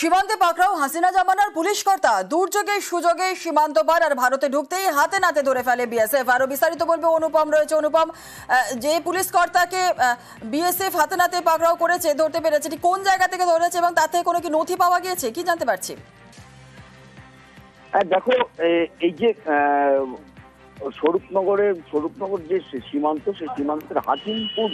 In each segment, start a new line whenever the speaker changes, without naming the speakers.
সীমান্তে পাকড়াও হাসিনা জামানার পুলিশ কর্তা। দুর্যোগের সুযোগে সীমান্ত পার আর ভারতে ঢুকতেই হাতে নাতে ধরে ফেলে বিএসএফ। আরো বিস্তারিত বলবে অনুপম রয়েছে। অনুপম, যে পুলিশ কর্তাকে বিএসএফ হাতে নাতে পাকড়াও করেছে, ধরতে পেরেছে, ঠিক কোন জায়গা থেকে ধরেছে এবং তাতে কোনো কি নথি পাওয়া গিয়েছে, কি জানতে পারছি?
দেখো, এই যে স্বরূপনগর যে সীমান্ত, সেই সীমান্তের হাকিমপুর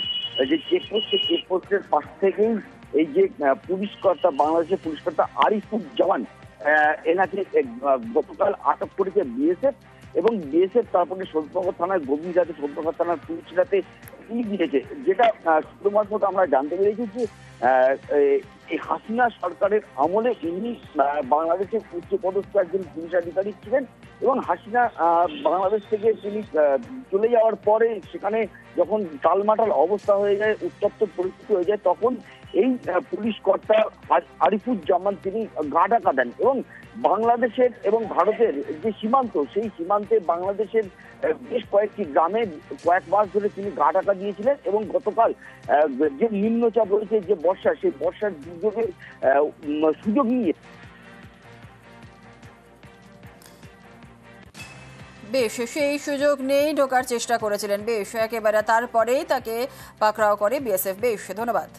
যে চেকপোস্ট, সেই চেকপোস্টের পাশ থেকেই এই যে পুলিশ কর্তা, বাংলাদেশের পুলিশ কর্তা আরিফুজ্জামান, এনাকে গতকাল আটক করেছে বিএসএফ। এবং বিএসএফ তারপরে স্বরূপনগর থানার গভীর রাতে স্বরূপনগর থানার পুলিশ রাতে দিয়েছে, যেটা শুধুমাত্র আমরা জানতে পেরেছি যে এই হাসিনা সরকারের আমলে ইনি বাংলাদেশের উচ্চপদস্থ একজন পুলিশ আধিকারিক ছিলেন। এবং হাসিনা বাংলাদেশ থেকে তিনি চলে যাওয়ার পরে সেখানে যখন টালমাটাল অবস্থা হয়ে যায়, উত্তপ্ত পরিস্থিতি হয়ে যায়, তখন এই পুলিশ কর্তা আরিফুজ্জামান তিনি গা ঢাকা দেন এবং বাংলাদেশের এবং ভারতের যে সীমান্ত, সেই সীমান্তে বাংলাদেশের বেশ কয়েকটি গ্রামে কয়েক মাস ধরে তিনি গা ঢাকা দিয়েছিলেন। এবং গতকাল যে নিম্নচাপ রয়েছে, যে বর্ষা, সেই বর্ষার দুর্যোগের সুযোগ নিয়ে
বেশ, সেই সুযোগ নেই ঢোকার চেষ্টা করেছিলেন। বেশ, একেবারে তারপরেই তাকে পাকড়াও করে বিএসএফ। বেশ, ধন্যবাদ।